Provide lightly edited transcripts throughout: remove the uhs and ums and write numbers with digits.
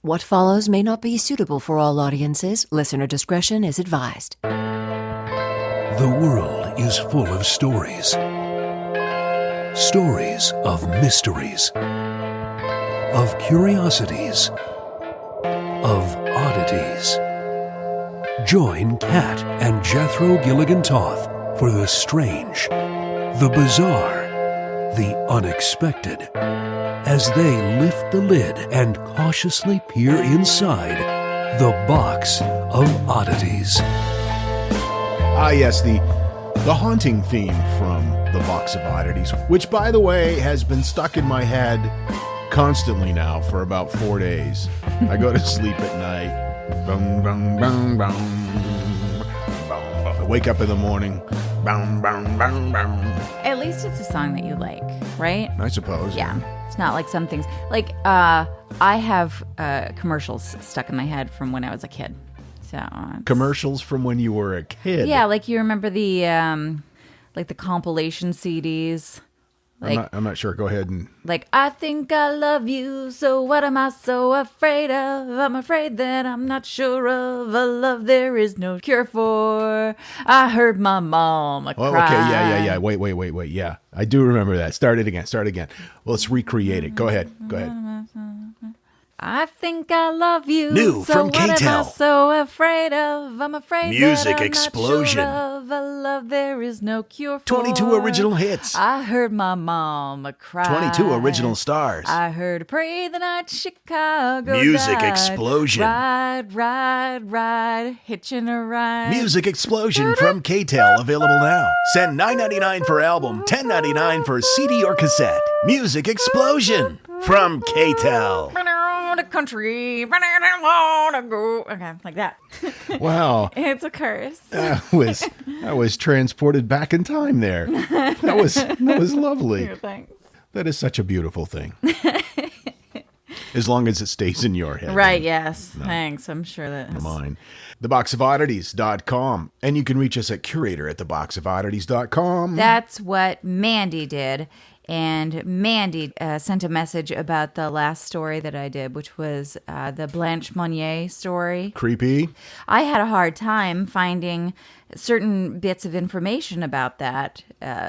What follows may not be suitable for all audiences. Listener discretion is advised. The world is full of stories. Stories of mysteries, of curiosities, of oddities. Join Kat and Jethro Gilligan-Toth for the strange, the bizarre, the unexpected, as they lift the lid and cautiously peer inside the Box of Oddities. Ah, yes, the haunting theme from the Box of Oddities, which, by the way, has been stuck in my head constantly now for about 4 days. I go to sleep at night. Bum, bum, bum, bum. I wake up in the morning. Bum, bum, bum, bum. At least it's a song that you like, right? I suppose. Yeah. It's not like some things. Like, I have commercials stuck in my head from when I was a kid. So Commercials from when you were a kid. yeah, like you remember the like the compilation CDs. Like, I'm not sure. Go ahead and... Like, I think I love you, so what am I so afraid of? I'm afraid that I'm not sure of a love there is no cure for. I heard my mama cry. Oh, okay, yeah. Wait. Yeah, I do remember that. Start it again. Well, let's recreate it. Go ahead. I think I love you. New so from what am I K-Tel. so afraid of? I'm afraid Music that I'm explosion. not sure of a love there is no cure for. 22 original hits. I heard my mama cry. 22 original stars. I heard her pray the night Chicago Music died. explosion. Ride, hitching a ride. Music Explosion from K-Tel, available now. Send $9.99 for album, $10.99 for CD or cassette. Music Explosion from K-Tel. The country, wanna go. Okay, like that. Wow. It's a curse. I was transported back in time there. That was lovely. Thanks. That is such a beautiful thing. As long as it stays in your head. Right, yes. No. Thanks. I'm sure that is. Mine. Theboxofoddities.com. And you can reach us at curator@theboxofoddities.com. That's what Mandy did. And Mandy sent a message about the last story that I did, which was the Blanche Monnier story. Creepy. I had a hard time finding certain bits of information about that.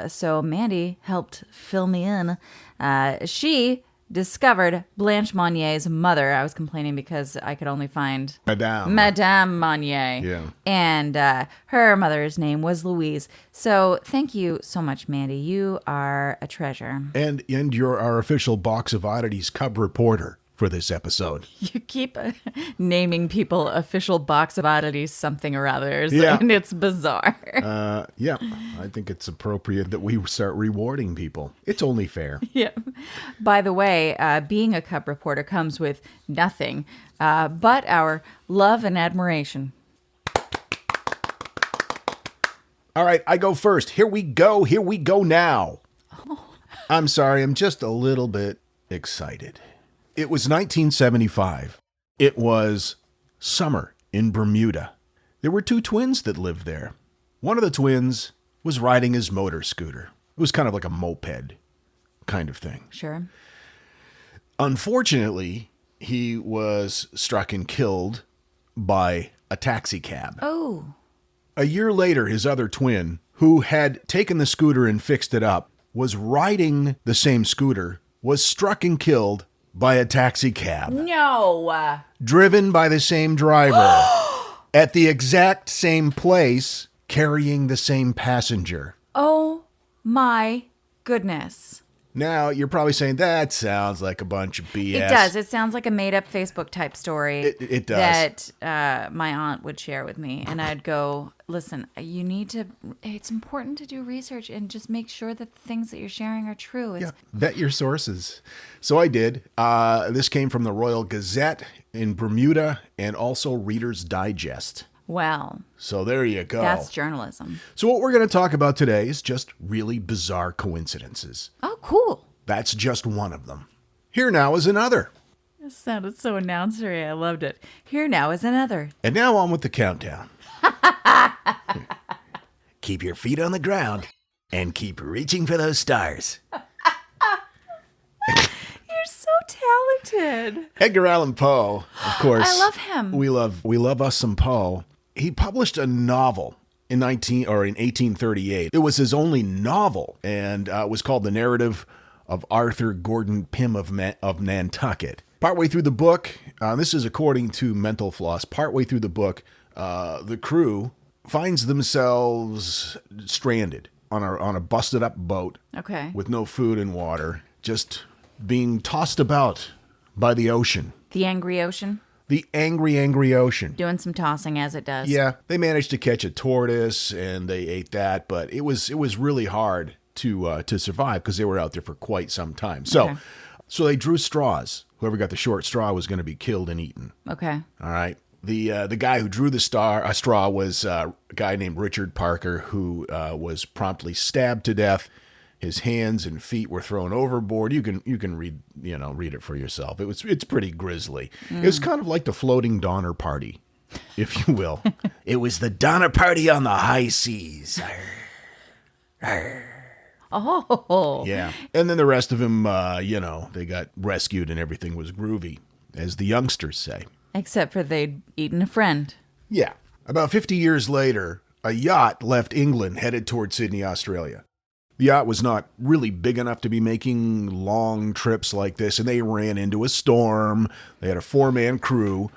So Mandy helped fill me in. She discovered Blanche Monnier's mother. I was complaining because I could only find Madame Monnier. Yeah. And her mother's name was Louise. So thank you so much, Mandy. You are a treasure. And you're our official Box of Oddities Cub reporter for this episode. You keep naming people official Box of Oddities something or others, yeah. And it's bizarre. Yeah, I think it's appropriate that we start rewarding people. It's only fair. Yeah. By the way, being a Cub reporter comes with nothing but our love and admiration. All right, I go first. Here we go now. Oh. I'm sorry, I'm just a little bit excited. It was 1975. It was summer in Bermuda. There were two twins that lived there. One of the twins was riding his motor scooter. It was kind of like a moped kind of thing. Sure. Unfortunately, he was struck and killed by a taxi cab. Oh. A year later, his other twin, who had taken the scooter and fixed it up, was riding the same scooter, was struck and killed by a taxi cab. No. Driven by the same driver. At the exact same place, carrying the same passenger. Oh my goodness. Now, you're probably saying, that sounds like a bunch of BS. It does. It sounds like a made-up Facebook type story. It does. That my aunt would share with me. And I'd go, listen, it's important to do research and just make sure that the things that you're sharing are true. Yeah, vet your sources. So I did. This came from the Royal Gazette in Bermuda and also Reader's Digest. Well. So there you go. That's journalism. So what we're going to talk about today is just really bizarre coincidences. Oh, cool. That's just one of them. Here now is another. This sounded so announcery. I loved it. Here now is another. And now on with the countdown. Keep your feet on the ground and keep reaching for those stars. You're so did. Edgar Allan Poe, of course. I love him. We love us some Poe. He published a novel in 1838. It was his only novel, and it was called The Narrative of Arthur Gordon Pym of Nantucket. Partway through the book, this is according to Mental Floss, partway through the book, the crew finds themselves stranded on a busted up boat. Okay. With no food and water, just being tossed about by the ocean. The angry ocean. The angry, angry ocean. Doing some tossing as it does. Yeah, they managed to catch a tortoise and they ate that, but it was really hard to survive because they were out there for quite some time. So they drew straws. Whoever got the short straw was going to be killed and eaten. Okay. All right. The guy who drew the straw was a guy named Richard Parker, who was promptly stabbed to death. His hands and feet were thrown overboard. You can read it for yourself. It's pretty grisly. It was kind of like the floating Donner Party, if you will. It was the Donner Party on the high seas. Oh. Yeah. And then the rest of them, they got rescued and everything was groovy, as the youngsters say. Except for they'd eaten a friend. Yeah. About 50 years later, a yacht left England headed toward Sydney, Australia. The yacht was not really big enough to be making long trips like this, and they ran into a storm. They had a 4-man crew,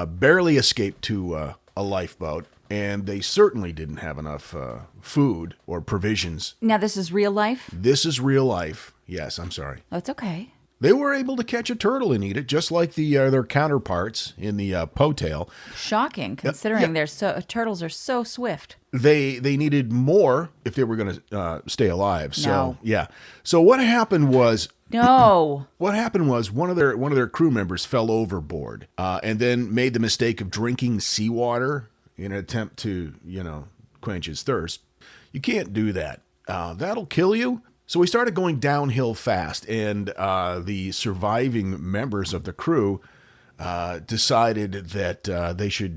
barely escaped to a lifeboat, and they certainly didn't have enough food or provisions. Now, this is real life? This is real life. Yes, I'm sorry. Oh, it's okay. They were able to catch a turtle and eat it, just like their counterparts in the Poe tale. Shocking, considering turtles are so swift. They needed more if they were going to stay alive. So No. yeah. So what happened was No. one of their crew members fell overboard and then made the mistake of drinking seawater in an attempt to quench his thirst. You can't do that. That'll kill you. So we started going downhill fast, and the surviving members of the crew decided that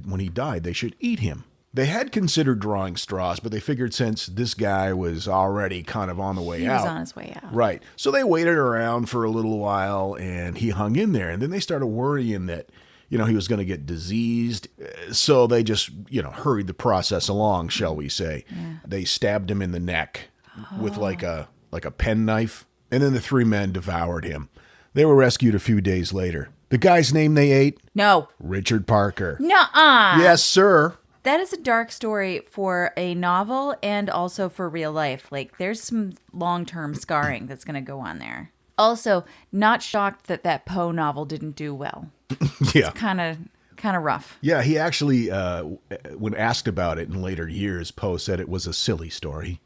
when he died, they should eat him. They had considered drawing straws, but they figured since this guy was already kind of on the way out. He was on his way out. Right. So they waited around for a little while, and he hung in there. And then they started worrying that, he was going to get diseased. So they just, hurried the process along, shall we say. Yeah. They stabbed him in the neck with like a penknife, and then the 3 men devoured him. They were rescued a few days later. The guy's name they ate? No. Richard Parker. Nuh-uh. Yes, sir. That is a dark story for a novel and also for real life. Like, there's some long-term scarring that's going to go on there. Also, not shocked that Poe novel didn't do well. Yeah. Kind of rough. Yeah, he actually, when asked about it in later years, Poe said it was a silly story.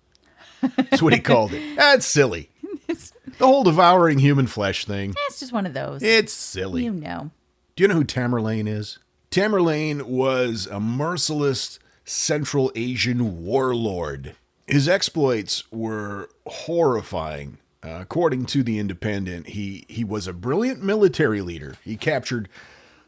That's what he called it. That's silly. The whole devouring human flesh thing. It's just one of those. It's silly. You know. Do you know who Tamerlane is? Tamerlane was a merciless Central Asian warlord. His exploits were horrifying. According to The Independent, he was a brilliant military leader. He captured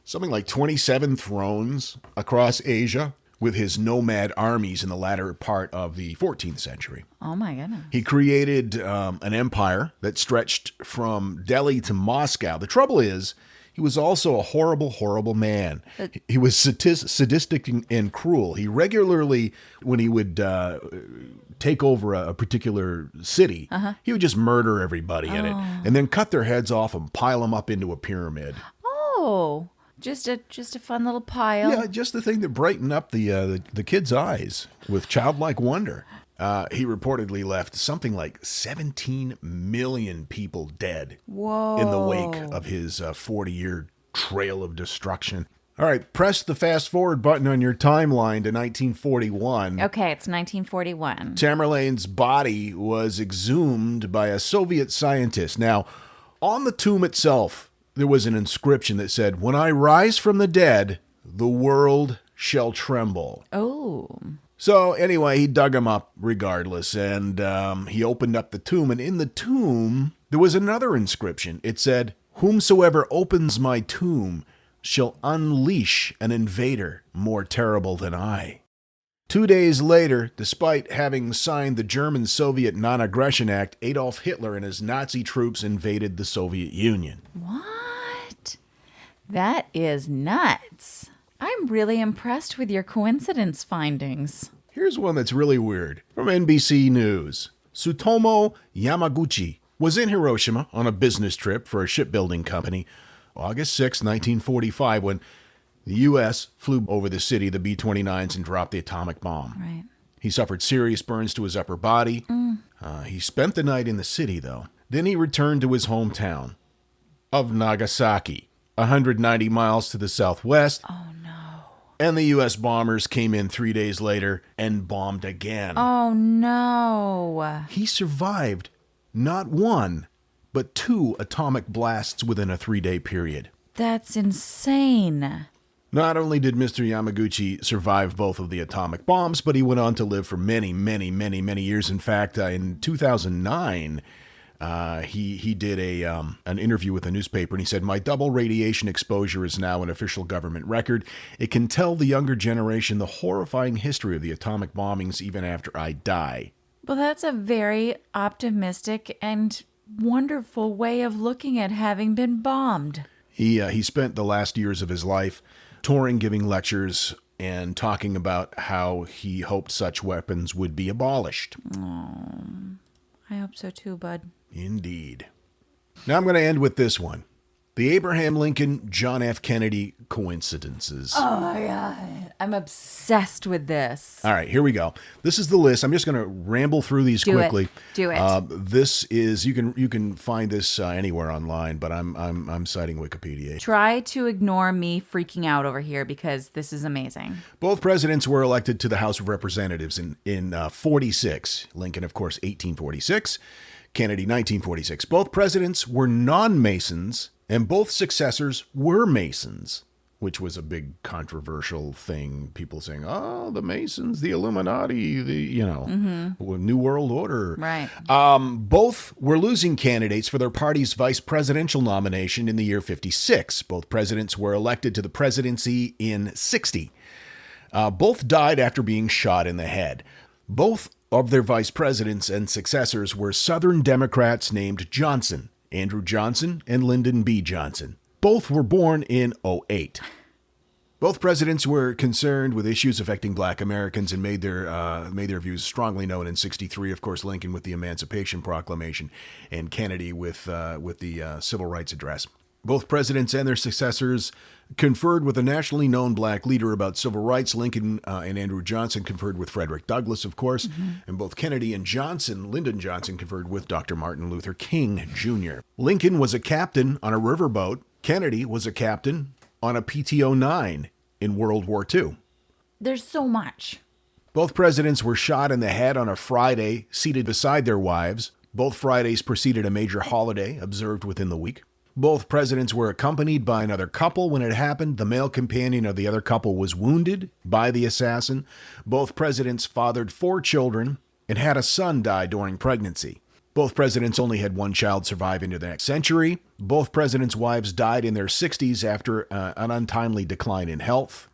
something like 27 thrones across Asia with his nomad armies in the latter part of the 14th century. Oh, my goodness. He created an empire that stretched from Delhi to Moscow. The trouble is, he was also a horrible, horrible man. He was sadistic and cruel. He regularly, when he would take over a particular city, he would just murder everybody in it and then cut their heads off and pile them up into a pyramid. Oh, just a fun little pile. Yeah, just the thing that brightened up the kid's eyes with childlike wonder. He reportedly left something like 17 million people dead. Whoa. In the wake of his 40-year trail of destruction. All right, press the fast forward button on your timeline to 1941. Okay, it's 1941. Tamerlane's body was exhumed by a Soviet scientist. Now, on the tomb itself, there was an inscription that said, "When I rise from the dead, the world shall tremble." Oh. So anyway, he dug him up regardless, and he opened up the tomb, and in the tomb, there was another inscription. It said, "Whomsoever opens my tomb shall unleash an invader more terrible than I." 2 days later, despite having signed the German-Soviet Non-Aggression Act, Adolf Hitler and his Nazi troops invaded the Soviet Union. What? That is nuts. I'm really impressed with your coincidence findings. Here's one that's really weird. From NBC News. Tsutomu Yamaguchi was in Hiroshima on a business trip for a shipbuilding company August 6, 1945, when the U.S. flew over the city, the B-29s, and dropped the atomic bomb. Right. He suffered serious burns to his upper body. He spent the night in the city, though. Then he returned to his hometown of Nagasaki, 190 miles to the southwest. Oh, no. And the U.S. bombers came in 3 days later and bombed again. Oh, no. He survived not one, but 2 atomic blasts within a 3-day period. That's insane. Not only did Mr. Yamaguchi survive both of the atomic bombs, but he went on to live for many, many, many, many years. In fact, in 2009, he did an interview with a newspaper, and he said, "My double radiation exposure is now an official government record. It can tell the younger generation the horrifying history of the atomic bombings even after I die." Well, that's a very optimistic and wonderful way of looking at having been bombed. He spent the last years of his life touring, giving lectures, and talking about how he hoped such weapons would be abolished. I hope so too, bud. Indeed. Now I'm going to end with this one. The Abraham Lincoln, John F. Kennedy coincidences. Oh my God. I'm obsessed with this. All right, here we go. This is the list. I'm just going to ramble through these quickly. Do it. This is you can find this anywhere online, but I'm citing Wikipedia. Try to ignore me freaking out over here because this is amazing. Both presidents were elected to the House of Representatives in 46. Lincoln, of course, 1846. Kennedy, 1946. Both presidents were non-Masons, and both successors were Masons, which was a big controversial thing. People saying, "Oh, the Masons, the Illuminati, the New World Order." Right. Both were losing candidates for their party's vice presidential nomination in the year 56. Both presidents were elected to the presidency in 60. Both died after being shot in the head. Both of their vice presidents and successors were Southern Democrats named Johnson, Andrew Johnson and Lyndon B. Johnson. Both were born in 08. Both presidents were concerned with issues affecting black Americans and made their views strongly known in 63. Of course, Lincoln with the Emancipation Proclamation and Kennedy with the Civil Rights Address. Both presidents and their successors conferred with a nationally known black leader about civil rights. Lincoln and Andrew Johnson conferred with Frederick Douglass, of course, and both Kennedy and Lyndon Johnson conferred with Dr. Martin Luther King, Jr. Lincoln was a captain on a riverboat. Kennedy was a captain on a PT-09 in World War II. There's so much. Both presidents were shot in the head on a Friday, seated beside their wives. Both Fridays preceded a major holiday observed within the week. Both presidents were accompanied by another couple when it happened. The male companion of the other couple was wounded by the assassin. Both presidents fathered 4 children and had a son die during pregnancy. Both presidents only had one child survive into the next century. Both presidents' wives died in their 60s after an untimely decline in health.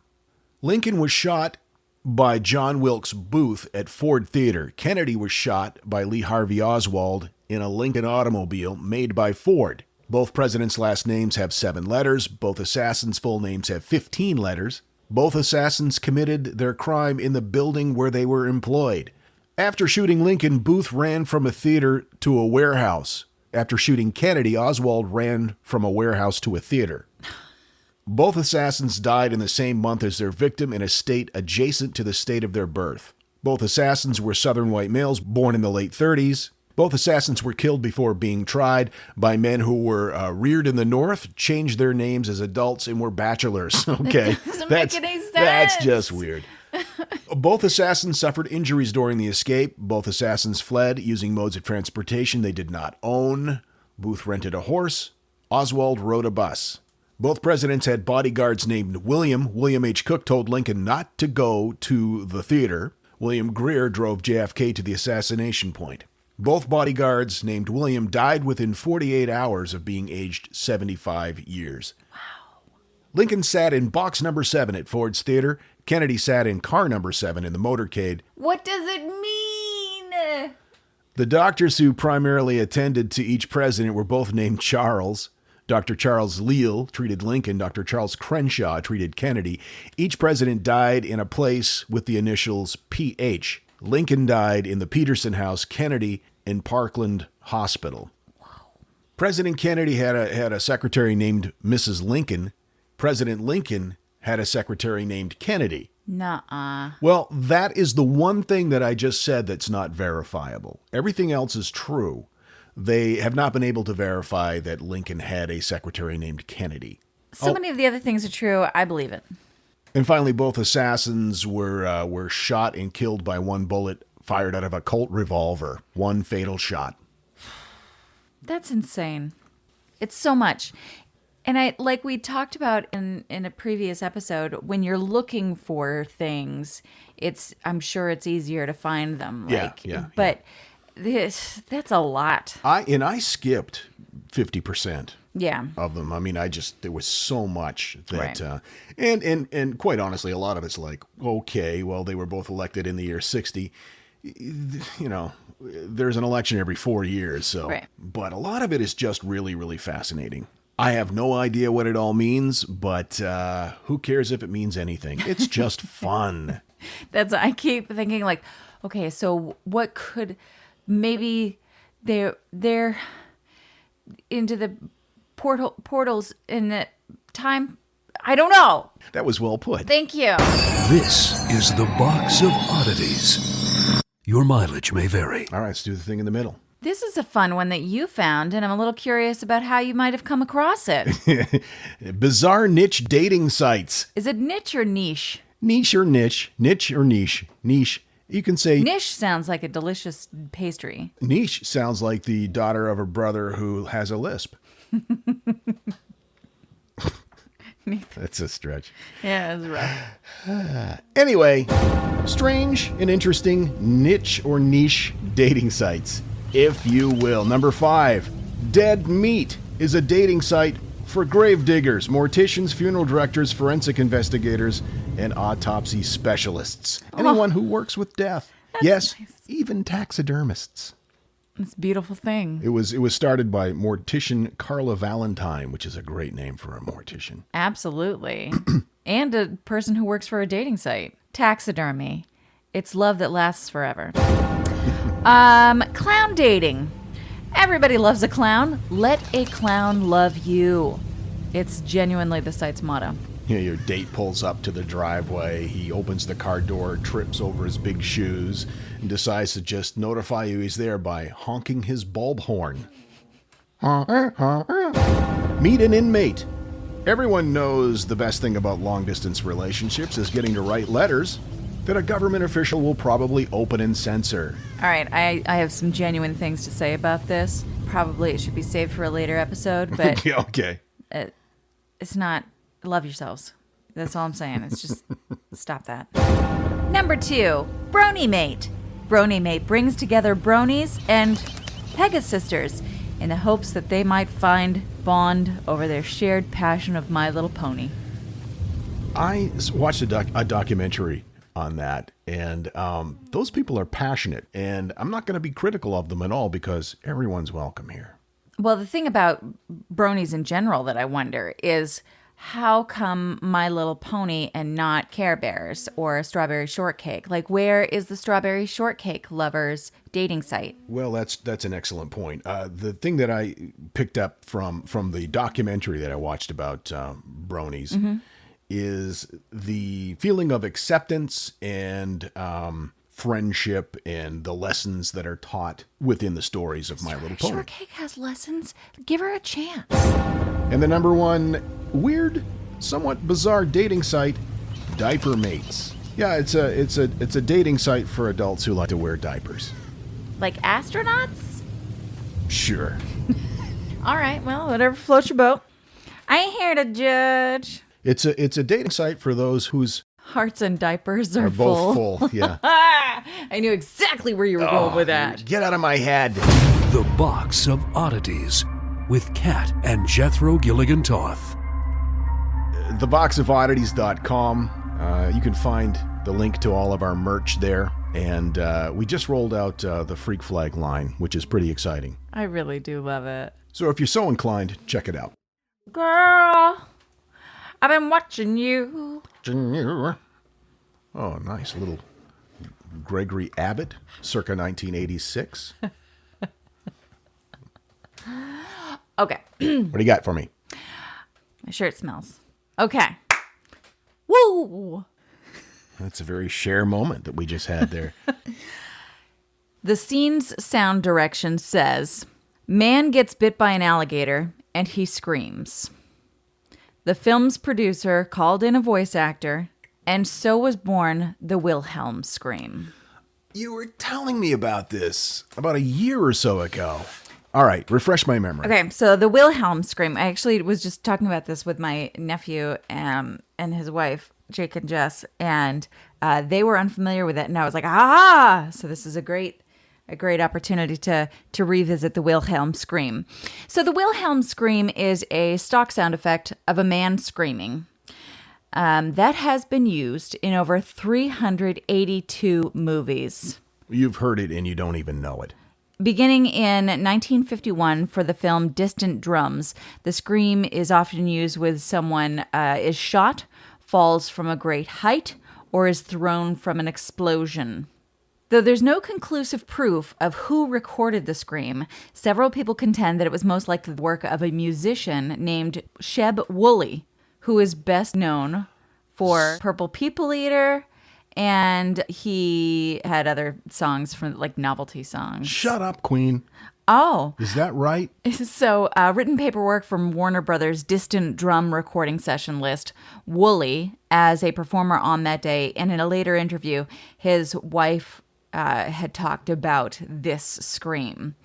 Lincoln was shot by John Wilkes Booth at Ford Theater. Kennedy was shot by Lee Harvey Oswald in a Lincoln automobile made by Ford. Both presidents' last names have 7 letters. Both assassins' full names have 15 letters. Both assassins committed their crime in the building where they were employed. After shooting Lincoln, Booth ran from a theater to a warehouse. After shooting Kennedy, Oswald ran from a warehouse to a theater. Both assassins died in the same month as their victim in a state adjacent to the state of their birth. Both assassins were Southern white males born in the late 30s. Both assassins were killed before being tried by men who were reared in the North, changed their names as adults, and were bachelors. Okay, Doesn't make any sense. That's just weird. Both assassins suffered injuries during the escape. Both assassins fled using modes of transportation they did not own. Booth rented a horse. Oswald rode a bus. Both presidents had bodyguards named William. William H. Cook told Lincoln not to go to the theater. William Greer drove JFK to the assassination point. Both bodyguards named William died within 48 hours of being aged 75 years. Wow. Lincoln sat in box number 7 at Ford's Theater. Kennedy sat in car number 7 in the motorcade. What does it mean? The doctors who primarily attended to each president were both named Charles. Dr. Charles Leal treated Lincoln. Dr. Charles Crenshaw treated Kennedy. Each president died in a place with the initials PH. Lincoln died in the Peterson House, Kennedy in Parkland Hospital. President Kennedy had a secretary named Mrs. Lincoln. President Lincoln had a secretary named Kennedy. Nuh-uh. Well, that is the one thing that I just said that's not verifiable. Everything else is true. They have not been able to verify that Lincoln had a secretary named Kennedy. So many of the other things are true. I believe it. And finally, both assassins were shot and killed by one bullet fired out of a Colt revolver. One fatal shot. That's insane. It's so much. And like we talked about in a previous episode, when you're looking for things, I'm sure it's easier to find them. But that's a lot. I skipped 50%. Yeah. Of them. I mean, there was so much that, Right. and quite honestly, a lot of it's like, okay, well, they were both elected in the year 60. There's an election every 4 years. So, Right. But a lot of it is just really, really fascinating. I have no idea what it all means, but who cares if it means anything? It's just fun. I keep thinking like, okay, so what could maybe they're into the portals in the time. I don't know. That was well put. Thank you. This is the Box of Oddities. Your mileage may vary. All right, let's do the thing in the middle. This is a fun one that you found, and I'm a little curious about how you might have come across it. Bizarre niche dating sites. Is it niche or niche? Niche or niche. Niche or niche. Niche. You can say Niche sounds like a delicious pastry. niche sounds like the daughter of a brother who has a lisp. That's a stretch. Yeah, it's rough. Anyway, strange and interesting niche or niche dating sites, if you will. Number 5, Dead Meat is a dating site for grave diggers, morticians, funeral directors, forensic investigators, and autopsy specialists. Anyone who works with death. Yes, nice. even taxidermists. It's a beautiful thing. It was started by mortician Carla Valentine, which is a great name for a mortician. Absolutely. And a person who works for a dating site. Taxidermy. It's love that lasts forever. Clown dating. Everybody loves a clown. Let a clown love you. It's genuinely the site's motto. Your date pulls up to the driveway. He opens the car door, trips over his big shoes, and decides to just notify you he's there by honking his bulb horn. Meet an inmate. Everyone knows the best thing about long-distance relationships is getting to write letters that a government official will probably open and censor. All right, I have some genuine things to say about this. Probably it should be saved for a later episode, but Okay. it's not. Love yourselves. That's all I'm saying. It's just stop that. Number 2, Brony Mate. Brony Mate brings together bronies and Pegasisters in the hopes that they might find bond over their shared passion of My Little Pony. I watched a documentary on that, and those people are passionate, and I'm not going to be critical of them at all because everyone's welcome here. Well, the thing about bronies in general that I wonder is how come My Little Pony and not Care Bears or Strawberry Shortcake? Like, where is the Strawberry Shortcake lovers dating site? Well, that's an excellent point. The thing that I picked up from the documentary that I watched about bronies is the feeling of acceptance and friendship and the lessons that are taught within the stories of My Little Pony. Shortcake has lessons. Give her a chance. And the number 1 weird, somewhat bizarre dating site, Diaper Mates. Yeah, it's a dating site for adults who like to wear diapers. Like astronauts? Sure. All right, well, whatever floats your boat. I ain't here to judge. It's a dating site for those whose Hearts and diapers are both full. Yeah. I knew exactly where you were going with that. Get out of my head. The Box of Oddities with Kat and Jethro Gilligan Toth. theboxofoddities.com. You can find the link to all of our merch there. And we just rolled out the Freak Flag line, which is pretty exciting. I really do love it. So if you're so inclined, check it out. Girl, I've been watching you. Oh, nice little Gregory Abbott, circa 1986. Okay. What do you got for me? My shirt smells. Okay. Woo! That's a very Cher moment that we just had there. The scene's sound direction says, man gets bit by an alligator and he screams. The film's producer called in a voice actor, and so was born the Wilhelm scream. You were telling me about this about a year or so ago. All right, refresh my memory. Okay, so the Wilhelm scream, I actually was just talking about this with my nephew and his wife, Jake and Jess, and they were unfamiliar with it, and I was like, ah! So this is a great opportunity to revisit the Wilhelm scream. So the Wilhelm scream is a stock sound effect of a man screaming. That has been used in over 382 movies. You've heard it and you don't even know it. Beginning in 1951 for the film Distant Drums, the scream is often used when someone is shot, falls from a great height, or is thrown from an explosion. Though there's no conclusive proof of who recorded the scream, several people contend that it was most likely the work of a musician named Sheb Woolley, who is best known for Purple People Eater, and he had other songs from like novelty songs. Shut up, Queen. Oh. Is that right? So, written paperwork from Warner Brothers' distant drum recording session list Woolley as a performer on that day, and in a later interview, his wife had talked about this scream.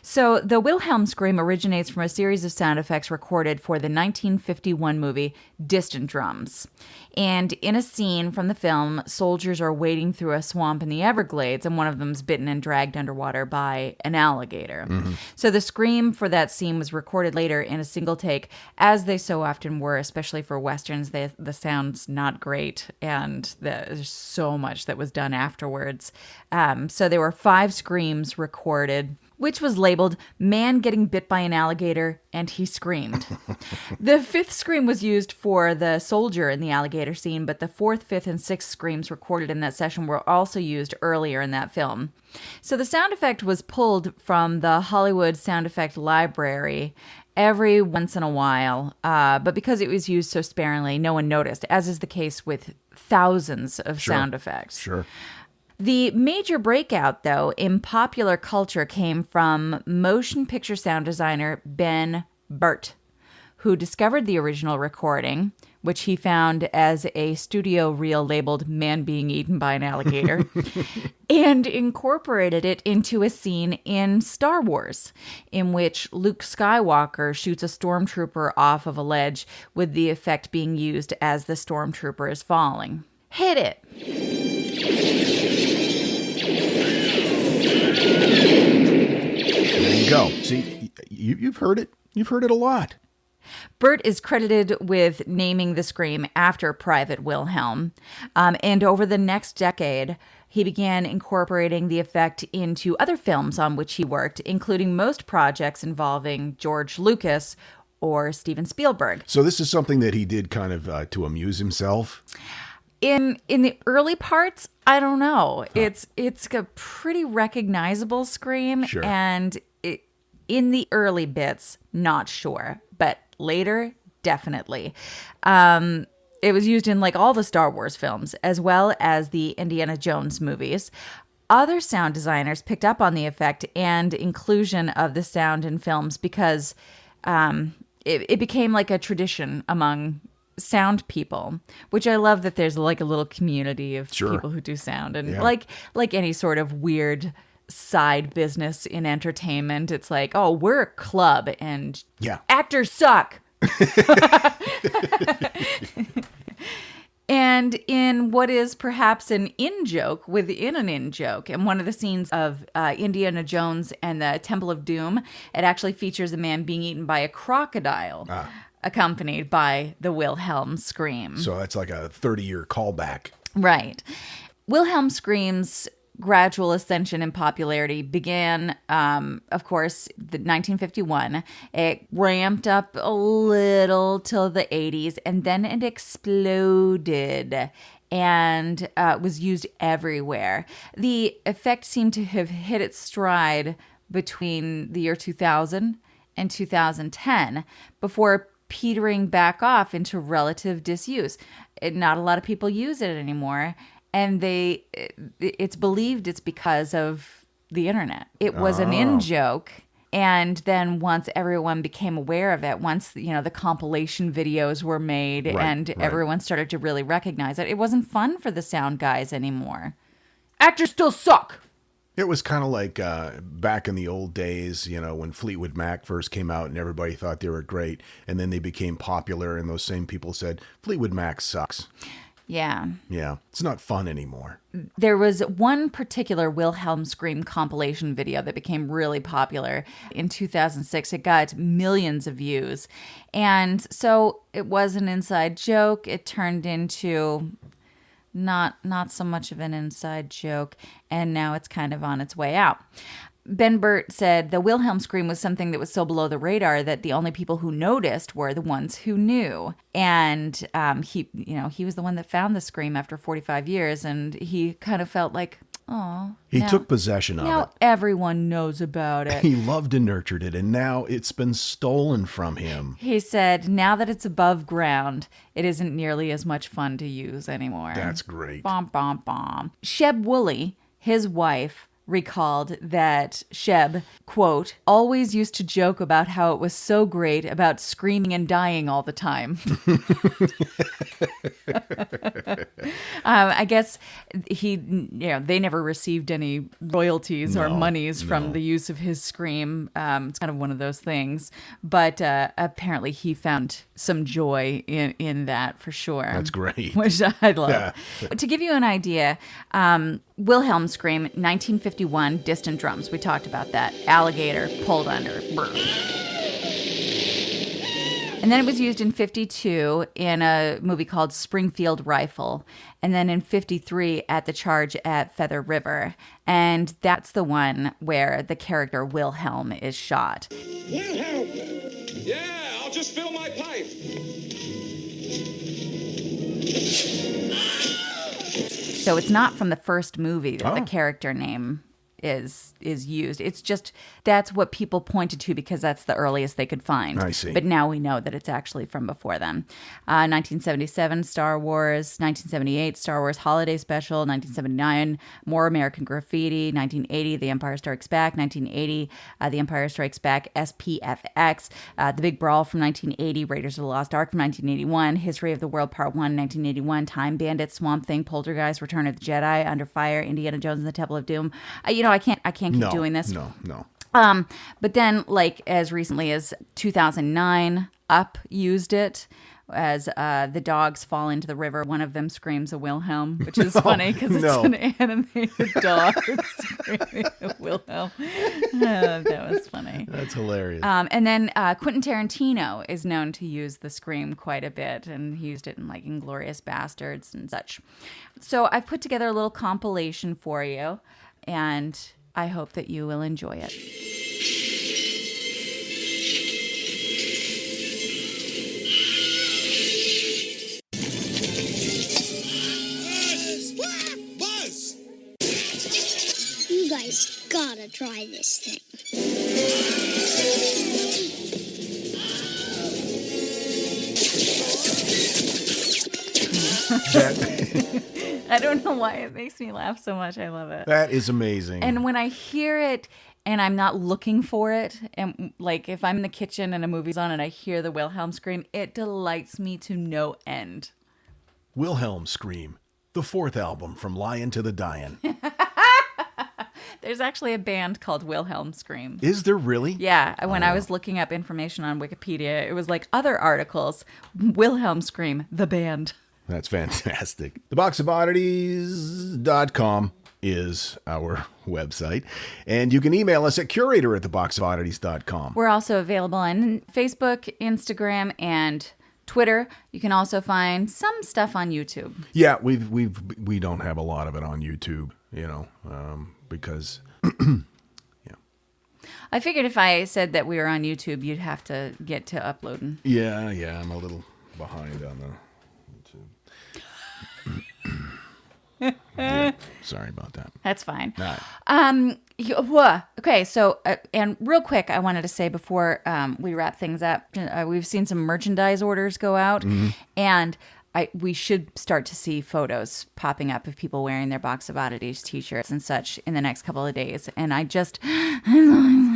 So the Wilhelm scream originates from a series of sound effects recorded for the 1951 movie Distant Drums. And in a scene from the film, soldiers are wading through a swamp in the Everglades, and one of them's bitten and dragged underwater by an alligator. Mm-hmm. So the scream for that scene was recorded later in a single take, as they so often were, especially for Westerns. The sound's not great, and there's so much that was done afterwards. So there were 5 screams recorded, which was labeled "Man Getting Bit by an Alligator and He Screamed." The 5th scream was used for the soldier in the alligator scene, but the 4th, 5th, and 6th screams recorded in that session were also used earlier in that film. So the sound effect was pulled from the Hollywood sound effect library every once in a while, but because it was used so sparingly, no one noticed, as is the case with thousands of sound effects. Sure. The major breakout, though, in popular culture came from motion picture sound designer Ben Burtt, who discovered the original recording, which he found as a studio reel labeled "Man Being Eaten by an Alligator," and incorporated it into a scene in Star Wars, in which Luke Skywalker shoots a stormtrooper off of a ledge, with the effect being used as the stormtrooper is falling. Hit it! There you go. See, you've heard it. You've heard it a lot. Burt is credited with naming the scream after Private Wilhelm. And over the next decade, he began incorporating the effect into other films on which he worked, including most projects involving George Lucas or Steven Spielberg. So this is something that he did kind of to amuse himself? In the early parts, I don't know. Huh. It's a pretty recognizable scream, sure. And in the early bits, not sure, but later, definitely. It was used in like all the Star Wars films, as well as the Indiana Jones movies. Other sound designers picked up on the effect and inclusion of the sound in films because it became like a tradition among sound people, which I love that there's like a little community of sure. people who do sound, and like any sort of weird side business in entertainment, it's like, oh, we're a club and actors suck. And in what is perhaps an in-joke within an in-joke, in one of the scenes of Indiana Jones and the Temple of Doom, it actually features a man being eaten by a crocodile, accompanied by the Wilhelm scream. So that's like a 30-year callback. Right. Wilhelm screams gradual ascension in popularity began, of course, the 1951. It ramped up a little till the 80s, and then it exploded and was used everywhere. The effect seemed to have hit its stride between the year 2000 and 2010 before petering back off into relative disuse. Not a lot of people use it anymore, and it's believed it's because of the internet. It was an in-joke, and then once everyone became aware of it, once the compilation videos were made and everyone started to really recognize it, it wasn't fun for the sound guys anymore. Actors still suck. It was kind of like back in the old days, when Fleetwood Mac first came out and everybody thought they were great. And then they became popular and those same people said, Fleetwood Mac sucks. Yeah. Yeah, it's not fun anymore. There was one particular Wilhelm Scream compilation video that became really popular in 2006. It got millions of views. And so it was an inside joke. It turned into not so much of an inside joke, and now it's kind of on its way out. Ben Burt said the Wilhelm Scream was something that was so below the radar that the only people who noticed were the ones who knew. And he was the one that found the scream after 45 years, and he kind of felt like, oh, he took possession of it. Now everyone knows about it. He loved and nurtured it, and now it's been stolen from him. He said, now that it's above ground, it isn't nearly as much fun to use anymore. That's great. Bom, bom, bom. Sheb Woolley, his wife, recalled that Sheb, quote, always used to joke about how it was so great about screaming and dying all the time. I guess they never received any royalties or monies from the use of his scream. It's kind of one of those things. But apparently he found some joy in that for sure. That's great. Which I love. Yeah. To give you an idea, Wilhelm Scream, 1951, distant drums. We talked about that. Alligator, pulled under. Brr. And then it was used in 52 in a movie called Springfield Rifle. And then in 53 at the charge at Feather River. And that's the one where the character Wilhelm is shot. Wilhelm! Yeah, I'll just fill my pipe. So it's not from the first movie that the character name is used. It's just that's what people pointed to because that's the earliest they could find. I see. But now we know that it's actually from before then. 1977, Star Wars. 1978, Star Wars Holiday Special. 1979, More American Graffiti. 1980, The Empire Strikes Back. 1980, The Empire Strikes Back SPFX. The Big Brawl from 1980, Raiders of the Lost Ark from 1981, History of the World Part 1, 1981, Time Bandit, Swamp Thing, Poltergeist, Return of the Jedi, Under Fire, Indiana Jones and the Temple of Doom. I can't keep doing this. No. But then, like, as recently as 2009, Up used it as the dogs fall into the river. One of them screams a Wilhelm, which is funny because it's an animated dog screaming a Wilhelm. That was funny. That's hilarious. And then Quentin Tarantino is known to use the scream quite a bit, and he used it in, like, Inglourious Bastards and such. So I've put together a little compilation for you, and I hope that you will enjoy it. Buzz! You guys gotta try this thing. I don't know why it makes me laugh so much. I love it. That is amazing. And when I hear it and I'm not looking for it, and like if I'm in the kitchen and a movie's on and I hear the Wilhelm scream, it delights me to no end. Wilhelm Scream, the fourth album from Lion to the Dying. There's actually a band called Wilhelm Scream. Is there really? Yeah. When I was looking up information on Wikipedia, it was like other articles, Wilhelm Scream, the band. That's fantastic. TheBoxOfOddities.com is our website. And you can email us at curator@theboxofoddities.com. We're also available on Facebook, Instagram, and Twitter. You can also find some stuff on YouTube. Yeah, we don't have a lot of it on YouTube, because I figured if I said that we were on YouTube, you'd have to get to uploading. yeah, I'm a little behind on the YouTube. Yeah, sorry about that. That's fine. All right. Okay, so and real quick, I wanted to say before we wrap things up, we've seen some merchandise orders go out, and we should start to see photos popping up of people wearing their Box of Oddities t-shirts and such in the next couple of days. And I just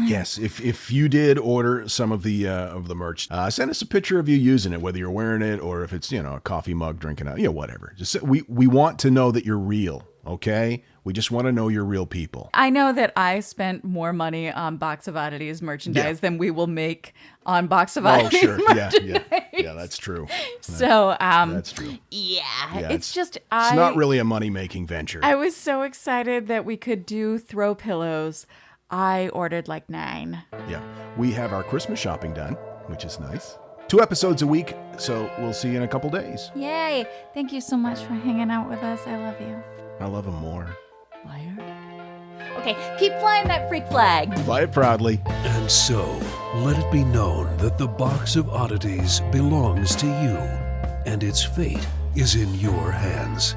Yes, if you did order some of the merch, send us a picture of you using it, whether you're wearing it or if it's a coffee mug drinking out, whatever. Just we want to know that you're real. Okay, we just want to know you're real people. I know that I spent more money on Box of Oddities merchandise than we will make on Box of Oddities. Oh, sure, merchandise. yeah, that's true. So That's true. Yeah, It's just it's not really a money-making venture. I was so excited that we could do throw pillows. I ordered like 9. Yeah, we have our Christmas shopping done, which is nice. 2 episodes a week, so we'll see you in a couple days. Yay! Thank you so much for hanging out with us. I love you. I love them more. Liar. Okay, keep flying that freak flag. Fly it proudly. And so, let it be known that the Box of Oddities belongs to you, and its fate is in your hands.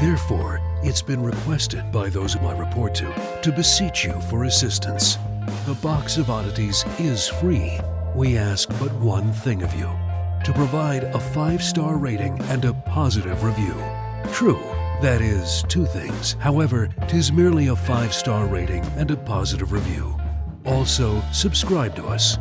Therefore, it's been requested by those whom I report to beseech you for assistance. The Box of Oddities is free. We ask but one thing of you, to provide a 5-star rating and a positive review. True, that is 2 things. However, 'tis merely a 5-star rating and a positive review. Also, subscribe to us.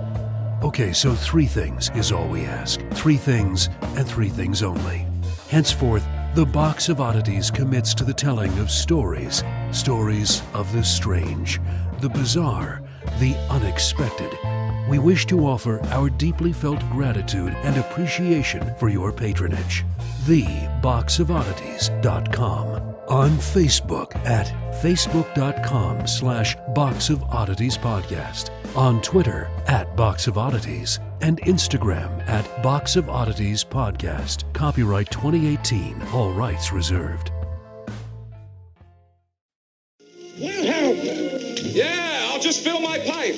Okay, so 3 things is all we ask. 3 things and 3 things only. Henceforth, the Box of Oddities commits to the telling of stories. Stories of the strange, the bizarre, the unexpected. We wish to offer our deeply felt gratitude and appreciation for your patronage. TheBoxOfOddities.com. On Facebook at facebook.com/BoxOfOdditiesPodcast. On Twitter at Box of Oddities. And Instagram at Box of Oddities Podcast. Copyright 2018. All rights reserved. Will help. Yeah, I'll just fill my pipe.